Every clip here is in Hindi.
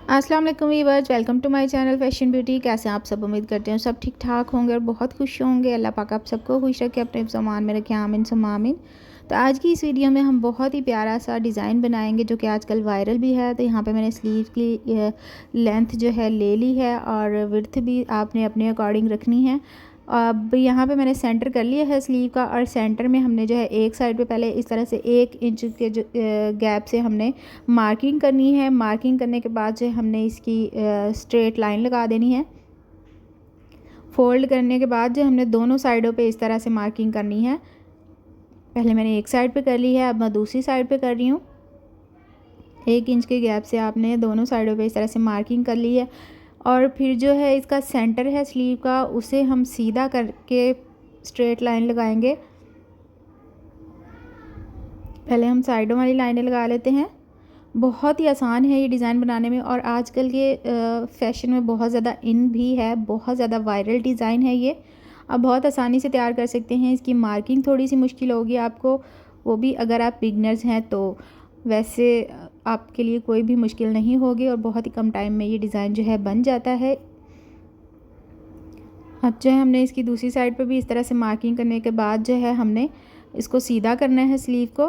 अस्सलाम वालेकुम viewers, welcome to my channel fashion beauty. कैसे हैं आप सब? उम्मीद करते हैं सब ठीक ठाक होंगे और बहुत खुश होंगे। अल्लाह पाक आप सबको खुश रखे, अपने सामान में रखें, आमीन सुम्मा आमीन। तो आज की इस वीडियो में हम बहुत ही प्यारा सा डिज़ाइन बनाएंगे जो कि आजकल वायरल भी है। तो यहाँ पे मैंने स्लीव की लेंथ जो है ले ली है और विड्थ भी आपने अपने अकॉर्डिंग रखनी है। अब यहाँ पे मैंने सेंटर कर लिया है स्लीव का, और सेंटर में हमने जो है एक साइड पे पहले इस तरह से 1 इंच के जो गैप से हमने मार्किंग करनी है। मार्किंग करने के बाद जो हमने इसकी स्ट्रेट लाइन लगा देनी है। फोल्ड करने के बाद जो हमने दोनों साइडों पे इस तरह से मार्किंग करनी है। पहले मैंने एक साइड पे कर ली है, अब मैं दूसरी साइड पे कर रही हूँ। 1 इंच के गैप से आपने दोनों साइडों पे इस तरह से मार्किंग कर ली है। और फिर जो है इसका सेंटर है स्लीव का, उसे हम सीधा करके स्ट्रेट लाइन लगाएंगे। पहले हम साइडों वाली लाइनें लगा लेते हैं। बहुत ही आसान है ये डिज़ाइन बनाने में, और आजकल के फैशन में बहुत ज़्यादा इन भी है, बहुत ज़्यादा वायरल डिज़ाइन है ये। अब बहुत आसानी से तैयार कर सकते हैं। इसकी मार्किंग थोड़ी सी मुश्किल होगी आपको, वो भी अगर आप बिगनर्स हैं तो। वैसे आपके लिए कोई भी मुश्किल नहीं होगी और बहुत ही कम टाइम में ये डिज़ाइन जो है बन जाता है। अब जो है हमने इसकी दूसरी साइड पर भी इस तरह से मार्किंग करने के बाद जो है हमने इसको सीधा करना है स्लीव को।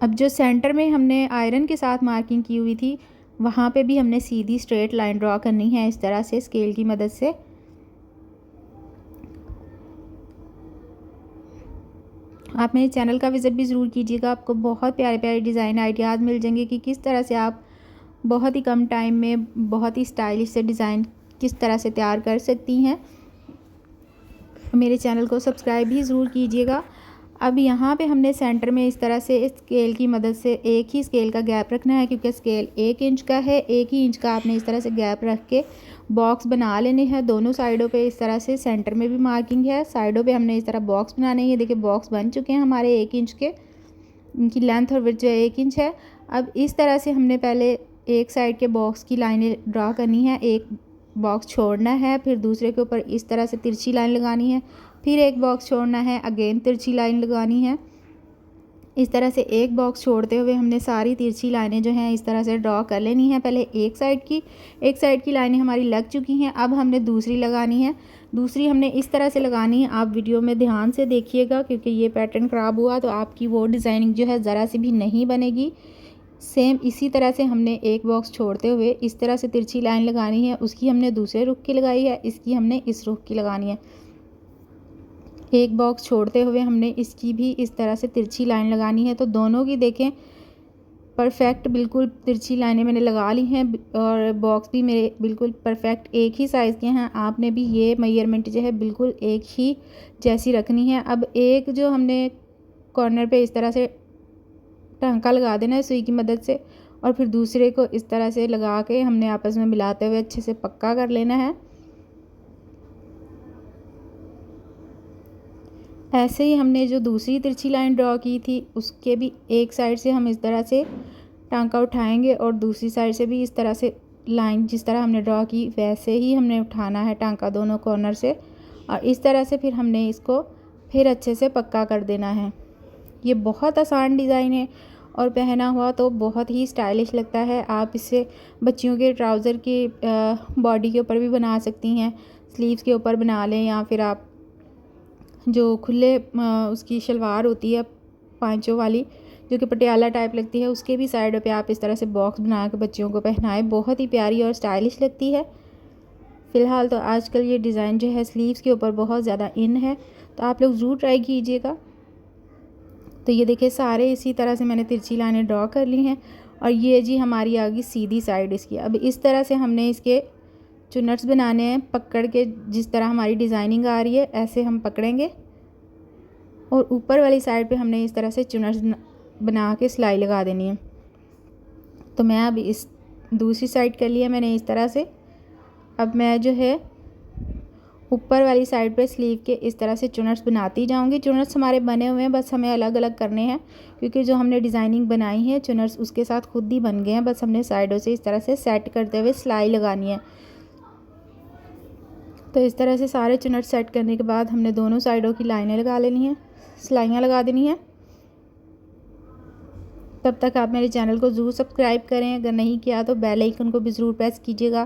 अब जो सेंटर में हमने आयरन के साथ मार्किंग की हुई थी, वहाँ पे भी हमने सीधी स्ट्रेट लाइन ड्रॉ करनी है इस तरह से स्केल की मदद से। आप मेरे चैनल का विज़िट भी ज़रूर कीजिएगा, आपको बहुत प्यारे प्यारे डिज़ाइन आइडियाज़ मिल जाएंगे कि किस तरह से आप बहुत ही कम टाइम में बहुत ही स्टाइलिश से डिज़ाइन किस तरह से तैयार कर सकती हैं। मेरे चैनल को सब्सक्राइब भी ज़रूर कीजिएगा। अब यहाँ पे हमने सेंटर में इस तरह से स्केल की मदद से एक ही स्केल का गैप रखना है, क्योंकि स्केल 1 इंच का है। 1 ही इंच का आपने इस तरह से गैप रख के बॉक्स बना लेने हैं। दोनों साइडों पे इस तरह से, सेंटर में भी मार्किंग है, साइडों पे हमने इस तरह बॉक्स बनाने हैं। ये देखिए बॉक्स बन चुके हैं हमारे 1 इंच के। इनकी लेंथ और विड्थ जो है 1 इंच है। अब इस तरह से हमने पहले एक साइड के बॉक्स की लाइनें ड्रा करनी है, एक बॉक्स छोड़ना है, फिर दूसरे के ऊपर इस तरह से तिरछी लाइन लगानी है, फिर एक बॉक्स छोड़ना है, अगेन तिरछी लाइन लगानी है। इस तरह से एक बॉक्स छोड़ते हुए हमने सारी तिरछी लाइनें जो हैं इस तरह से ड्रॉ कर लेनी है। पहले एक साइड की लाइनें हमारी लग चुकी हैं, अब हमने दूसरी लगानी है। दूसरी हमने इस तरह से लगानी है, आप वीडियो में ध्यान से देखिएगा, क्योंकि ये पैटर्न ख़राब हुआ तो आपकी वो डिज़ाइनिंग जो है ज़रा सी भी नहीं बनेगी। सेम इसी तरह से हमने एक बॉक्स छोड़ते हुए इस तरह से तिरछी लाइन लगानी है। उसकी हमने दूसरे रुख की लगाई है, इसकी हमने इस रुख की लगानी है। एक बॉक्स छोड़ते हुए हमने इसकी भी इस तरह से तिरछी लाइन लगानी है। तो दोनों की देखें परफेक्ट बिल्कुल तिरछी लाइनें मैंने लगा ली हैं, और बॉक्स भी मेरे बिल्कुल परफेक्ट एक ही साइज़ के हैं। आपने भी ये मेजरमेंट जो है बिल्कुल एक ही जैसी रखनी है। अब एक जो हमने कॉर्नर पे इस तरह से टांका लगा देना है सुई की मदद से, और फिर दूसरे को इस तरह से लगा के हमने आपस में मिलाते हुए अच्छे से पक्का कर लेना है। ऐसे ही हमने जो दूसरी तिरछी लाइन ड्रॉ की थी उसके भी एक साइड से हम इस तरह से टांका उठाएंगे, और दूसरी साइड से भी इस तरह से लाइन जिस तरह हमने ड्रॉ की वैसे ही हमने उठाना है टांका दोनों कॉर्नर से, और इस तरह से फिर हमने इसको फिर अच्छे से पक्का कर देना है। ये बहुत आसान डिज़ाइन है और पहना हुआ तो बहुत ही स्टाइलिश लगता है। आप इसे बच्चियों के ट्राउज़र की बॉडी के ऊपर भी बना सकती हैं, स्लीव्स के ऊपर बना लें, या फिर आप जो खुले उसकी शलवार होती है पांचों वाली जो कि पटियाला टाइप लगती है, उसके भी साइड पे आप इस तरह से बॉक्स बना के बच्चियों को पहनाएं, बहुत ही प्यारी और स्टाइलिश लगती है। फ़िलहाल तो आजकल ये डिज़ाइन जो है स्लीव्स के ऊपर बहुत ज़्यादा इन है, तो आप लोग ज़रूर ट्राई कीजिएगा। तो ये देखिए सारे इसी तरह से मैंने तिरछी लाइनें ड्रॉ कर ली हैं, और ये जी हमारी आ गई सीधी साइड इसकी। अब इस तरह से हमने इसके चुनट्स बनाने हैं, पकड़ के जिस तरह हमारी डिज़ाइनिंग आ रही है ऐसे हम पकड़ेंगे, और ऊपर वाली साइड पे हमने इस तरह से चुनट्स बना के सिलाई लगा देनी है। तो मैं अब इस दूसरी साइड कर लिया मैंने इस तरह से। अब मैं जो है ऊपर वाली साइड पे स्लीव के इस तरह से चुनट्स बनाती जाऊंगी। चुनट्स हमारे बने हुए हैं, बस हमें अलग अलग करने हैं, क्योंकि जो हमने डिज़ाइनिंग बनाई है चुनट्स उसके साथ खुद ही बन गए हैं। बस हमने साइडों से इस तरह से सेट करते हुए सिलाई लगानी है। तो इस तरह से सारे चुनट सेट करने के बाद हमने दोनों साइडों की लाइनें लगा लेनी है, सिलाइयाँ लगा देनी है। तब तक आप मेरे चैनल को ज़रूर सब्सक्राइब करें, अगर नहीं किया तो बेल आइकन को भी ज़रूर प्रेस कीजिएगा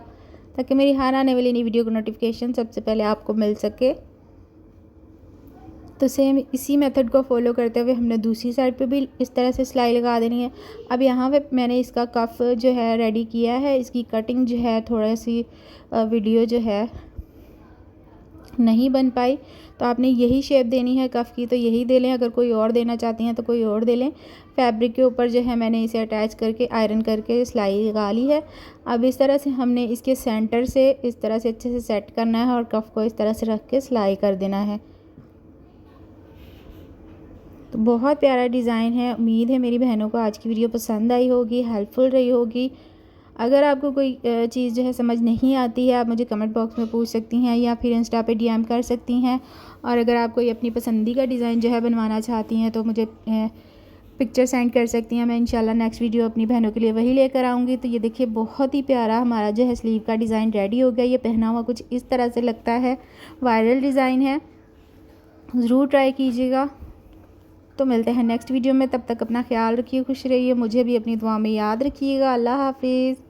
ताकि मेरी हर आने वाली नई वीडियो का नोटिफिकेशन सबसे पहले आपको मिल सके। तो सेम इसी मेथड को फॉलो करते हुए हमने दूसरी साइड पे भी इस तरह से सिलाई लगा देनी है। अब यहाँ पे मैंने इसका कफ जो है रेडी किया है, इसकी कटिंग जो है थोड़ा सी वीडियो जो है नहीं बन पाई, तो आपने यही शेप देनी है कफ़ की तो यही दे लें, अगर कोई और देना चाहती हैं तो कोई और दे लें। फैब्रिक के ऊपर जो है मैंने इसे अटैच करके आयरन करके सिलाई लगा ली है। अब इस तरह से हमने इसके सेंटर से इस तरह से अच्छे से सेट करना है और कफ़ को इस तरह से रख के सिलाई कर देना है। तो बहुत प्यारा डिज़ाइन है। उम्मीद है मेरी बहनों को आज की वीडियो पसंद आई होगी, हेल्पफुल रही होगी। अगर आपको कोई चीज़ जो है समझ नहीं आती है, आप मुझे कमेंट बॉक्स में पूछ सकती हैं या फिर इंस्टा पे डीएम कर सकती हैं। और अगर आप कोई अपनी पसंदीदा डिज़ाइन जो है बनवाना चाहती हैं तो मुझे पिक्चर सेंड कर सकती हैं। मैं इंशाल्लाह नेक्स्ट वीडियो अपनी बहनों के लिए वही लेकर आऊँगी। तो ये देखिए बहुत ही प्यारा हमारा जो है स्लीव का डिज़ाइन रेडी हो गया। ये पहना हुआ कुछ इस तरह से लगता है, वायरल डिज़ाइन है, ज़रूर ट्राई कीजिएगा। तो मिलते हैं नेक्स्ट वीडियो में, तब तक अपना ख्याल रखिए, खुश रहिए, मुझे भी अपनी दुआ में याद रखिएगा। अल्लाह हाफिज़।